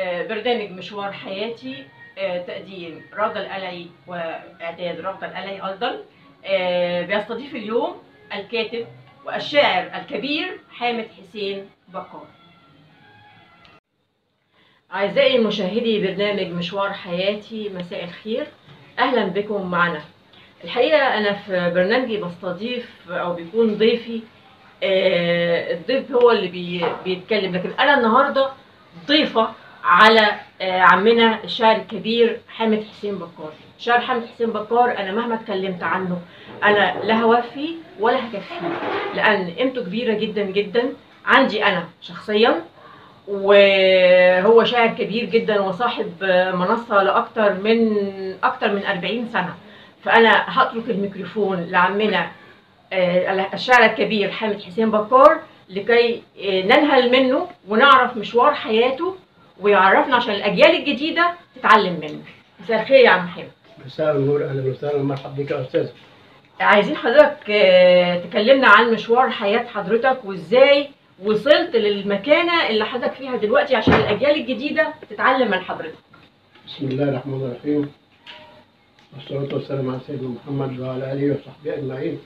برنامج مشوار حياتي، تقديم رغدة القلعي وإعداد رغدة القلعي أيضا. بيستضيف اليوم الكاتب والشاعر الكبير حامد حسين بكار. أعزائي مشاهدي برنامج مشوار حياتي، مساء الخير، أهلا بكم معنا. الحقيقة أنا في برنامجي بستضيف أو بيكون ضيفي، الضيف هو اللي بيتكلم، لكن أنا النهاردة ضيفة على عمنا الشاعر الكبير حامد حسين بكار. الشاعر حامد حسين بكار أنا مهما اتكلمت عنه أنا لا هوفي ولا هكفيه، لأن قيمته كبيرة جدا جدا عندي أنا شخصيا، وهو شاعر كبير جدا وصاحب منصة لأكثر من 40 سنة. فأنا هترك الميكروفون لعمنا الشاعر الكبير حامد حسين بكار لكي ننهل منه ونعرف مشوار حياته ويعرفنا عشان الأجيال الجديدة تتعلم منه. مساء الخير يا عم حامد. مساء النور، أهلا وسهلا، مرحبا بك يا أستاذ. عايزين حضرتك تكلمنا عن مشوار حياة حضرتك وإزاي وصلت للمكانة اللي حضرتك فيها دلوقتي عشان الأجيال الجديدة تتعلم من حضرتك. بسم الله الرحمن الرحيم، والصلاة والسلام على سيدنا محمد وعلى آله وصحبه أجمعين.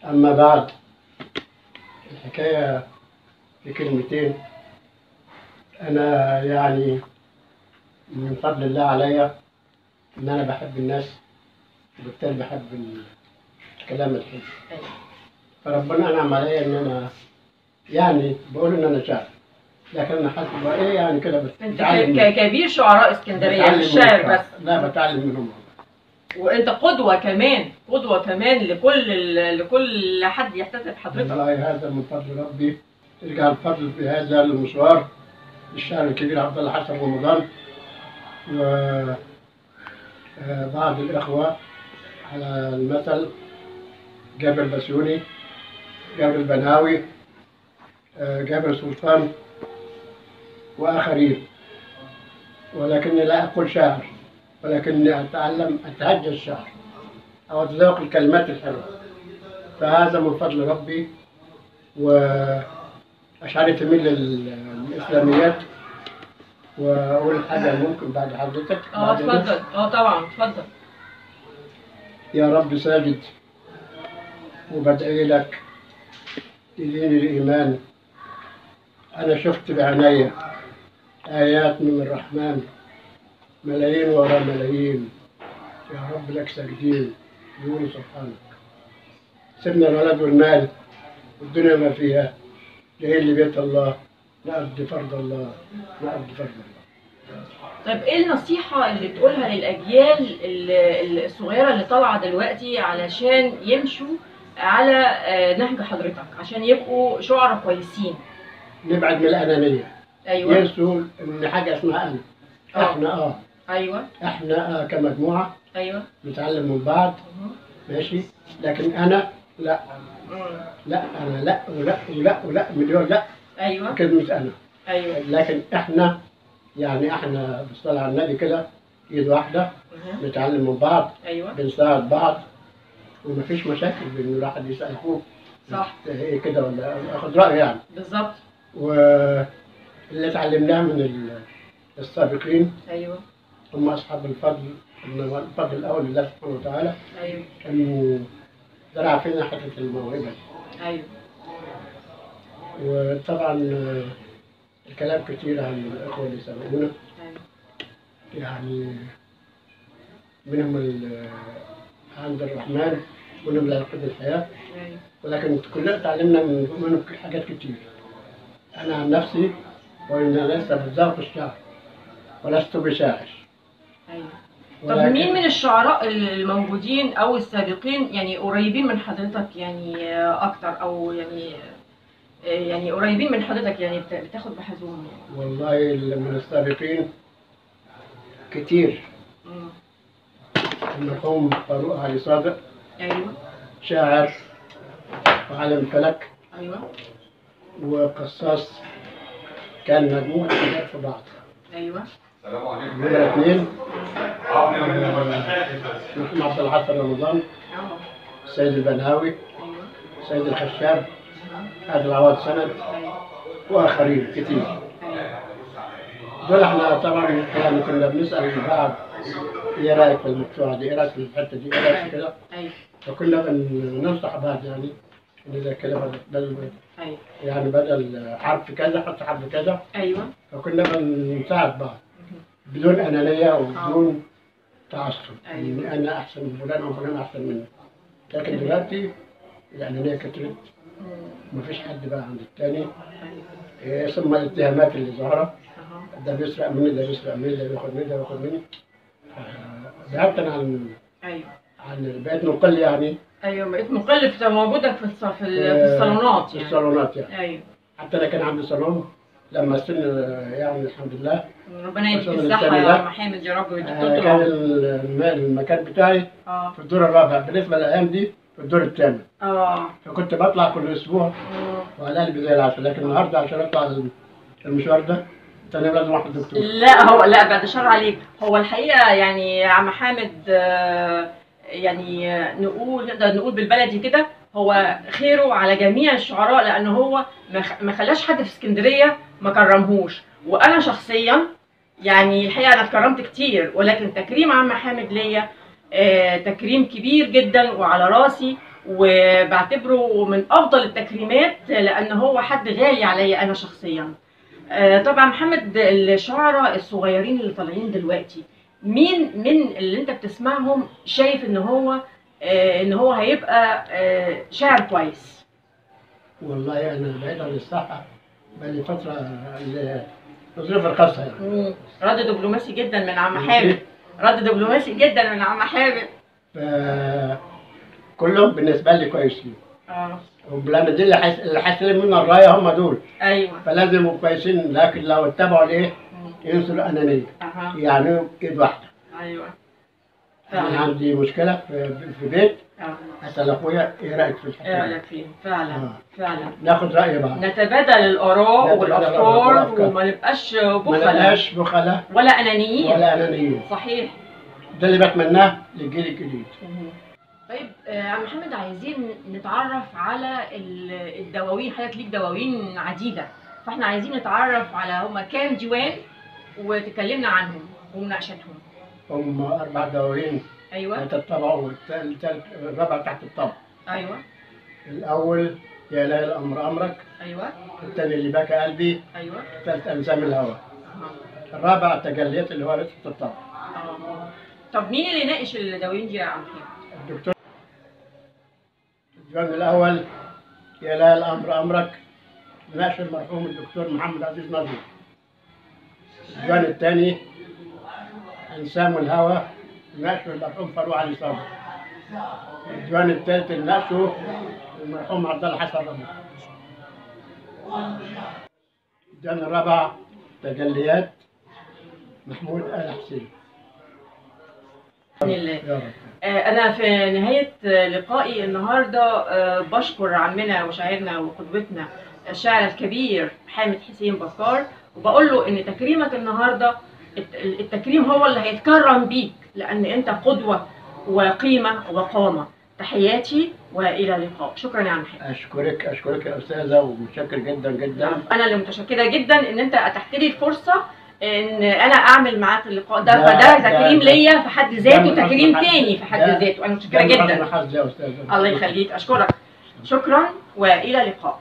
أما بعد، الحكاية في كلمتين. أنا يعني من فضل الله عليا إن أنا بحب الناس، وبالتالي بحب الكلام الحلو. فربنا أنعم عليا إن أنا يعني بقول إن أنا شاعر، لكن أنا حاسس إيه يعني كده بس. أنت كبير شعراء اسكندرية مش شاعر بس. لا، بتعلم منهم. وأنت قدوة كمان لكل حد يحتسب حضرتك. والله هذا من فضل ربي، يرجع الفضل في هذا المشوار للشاعر الكبير عبد الله حسن رمضان وبعض الإخوة، على المثل جابر بسيوني، جابر بناوي، جابر سلطان وآخرين. ولكني لا أقول شاعر، ولكني أتهجى الشعر أو أتذوق الكلمات الحلوة. فهذا من فضل ربي. وأشعري تميل للإسلاميات، وأقول حاجة ممكن بعد حضرتك. اتفضل. طبعا اتفضل. يا رب ساجد وبدعي لك تديني الإيمان. أنا شفت بعناية آيات من الرحمن، ملايين ورا ملايين، يا رب لك ساجدين يقولوا سبحانك. سيبنا الولد والمال والدنيا ما فيها، جايين لبيت الله نقضي فرض الله، نقضي فرض الله. طيب ايه النصيحة اللي تقولها للأجيال الصغيرة اللي طالعة دلوقتي علشان يمشوا على نهج حضرتك، عشان يبقوا شعراء كويسين؟ نبعد من الأنانية. أيوة. ينسوا إن حاجة اسمها أنا. إحنا أيوة. إحنا كمجموعة. أيوة. نتعلم من بعض. ماشي. لكن أنا لا. لا أنا لا ولا ولا ولا مليون لا. أيوة. كلمة أنا. أيوة. لكن إحنا يعني إحنا بالصلاة على النبي كده إيد واحدة. نتعلم من بعض. أيوة. بنساعد بعض، ومفيش مشاكل بإن الواحد يسأل أخوه صح إيه كده ولا آخد رأيه يعني. بالظبط. واللي اتعلمناه من السابقين. أيوة. هم أصحاب الفضل، الفضل الأول لله سبحانه وتعالى. أيوة. كانوا زرع فينا حتة الموهبة. أيوة. وطبعا الكلام كتير عن الأخوة اللي سبقونا. أيوة. يعني منهم عند الرحمن، منهم لا يقود الحياة. أيوة. ولكن كلنا تعلمنا منهم حاجات كتير. أنا عن نفسي وأنا لست بذوق الشعر ولست بشاعر. أيوة. طب مين من الشعراء الموجودين أو السابقين يعني قريبين من حضرتك يعني أكتر، أو يعني قريبين من حضرتك يعني بتاخد بحذوهم يعني؟ والله من السابقين كتير. المرحوم فاروق علي صادق. أيوة. شاعر وعالم فلك. أيوة. وقصاص، كان مجموعة حاجات في بعض. أيوة. نمرة 2 المرحوم عبد الله حسن رمضان. السيد البناوي. السيد الخشاب. عبد العوض سند. وآخرين كتير. دول احنا طبعا يعني كنا بنسال بعض ايه رايك في المشروع دي؟ ايه رايك في الحته دي؟ ايه رايك في كده؟ ايوه فكنا بننصح بعض يعني ان ده كده بدل ايوه يعني بدل حرف كذا حط حرف كذا. ايوه. فكنا بنساعد بعض بدون انانيه وبدون تعصب ان انا احسن من فلان او فلان احسن مني. لكن دلوقتي الانانيه كترت، مفيش حد بقى عند التاني. ثم الاتهامات اللي ظاهره، ده بيسرق مني، ده بيسرق مني، ده بياخد مني، ده بياخد مني. ذهبت عن بقيت مقل يعني. ايوه بقيت مقل في وجودك في الصالونات في الصالونات يعني. ايوه. حتى انا كان عندي صالون لما السن يعني الحمد لله ربنا يديك الصحة يا عم حامد يا رب ويديك طول كان المكان بتاعي في الدور الرابع، بالنسبة للأيام دي في الدور الثامن. فكنت بطلع كل أسبوع وعلى قلبي زي العسل، لكن النهارده عشان أطلع المشوار ده تاني لازم أروح للدكتور. لا بعد الشر عليك. هو الحقيقة يعني يا عم حامد يعني نقدر نقول بالبلدي كده هو خيره على جميع الشعراء، لأن هو ما خلاش حد في اسكندرية ما كرمهوش. وأنا شخصيا يعني الحقيقة أنا اتكرمت كتير، ولكن تكريم عم حامد ليا تكريم كبير جدا وعلى راسي، وبعتبره من أفضل التكريمات لأن هو حد غالي عليا أنا شخصيا. طبعا محمد، الشعراء الصغيرين اللي طالعين دلوقتي مين من اللي انت بتسمعهم شايف ان هو هيبقى شاعر كويس؟ والله انا بعيد عن الساحه بقالي فتره الظروف الخاصه يعني. رد دبلوماسي جدا من عم حامد، رد دبلوماسي جدا من عم حامد. كلهم بالنسبه لي كويسين. وبلان دي اللي حاسين منها الرايه هم دول. ايوه. فلازم يبقوا كويسين، لكن لو اتبعوا الايه؟ ينسوا الانانيه. يعني ايد واحده. ايوه. انا عندي مشكله في بيت. اسال اخويا ايه رايك في الحكايه؟ ايه رايك فيه؟ فعلا فعلا. ناخد راي بعض. نتبادل الاراء والافكار وما نبقاش بخله ولا انانيين. صحيح. ده اللي بتمناه للجيل الجديد. طيب عم محمد، عايزين نتعرف على الدواوين. حضرتك ليك دواوين عديده، فاحنا عايزين نتعرف على هما كام ديوان وتكلمنا عنهم ومناقشتهم. هم 4 دواوين. ايوه. الطبع الرابع تحت الطبع. ايوه. الاول يا ليل الامر امرك. ايوه. الثاني اللي بكى قلبي. ايوه. الثالث انسام الهوى. الرابع التجليات اللي هو رزق الطبع. طب مين اللي ناقش الدواوين دي يا عم محمد؟ الدكتور. الديوان الاول يا ليل الامر امرك ناقش المرحوم الدكتور محمد عزيز نظري. الديوان الثاني انسام الهوى ناقشه المرحوم فاروق علي صابر. الديوان الثالث ناقشه المرحوم عبد الله حسن رمضان. الديوان الرابع تجليات محمود آل حسين. بسم الله. أنا في نهاية لقائي النهارده بشكر عمنا وشاعرنا وقدوتنا الشاعر الكبير حامد حسين بكار، وبقول له إن تكريمك النهارده التكريم هو اللي هيتكرم بيك، لأن أنت قدوة وقيمة وقامة. تحياتي وإلى اللقاء. شكرا يا عم حامد. أشكرك يا أستاذة، ومتشكر جدا جدا. أنا اللي متشكرة جدا إن أنت أتحت لي الفرصة ان انا اعمل معاك اللقاء ده، فده تكريم ليا في حد ذاته، تكريم تاني في حد ذاته. انا متشكره جدا. يا أستاذة. الله يخليك، اشكرك. شكرا والى اللقاء.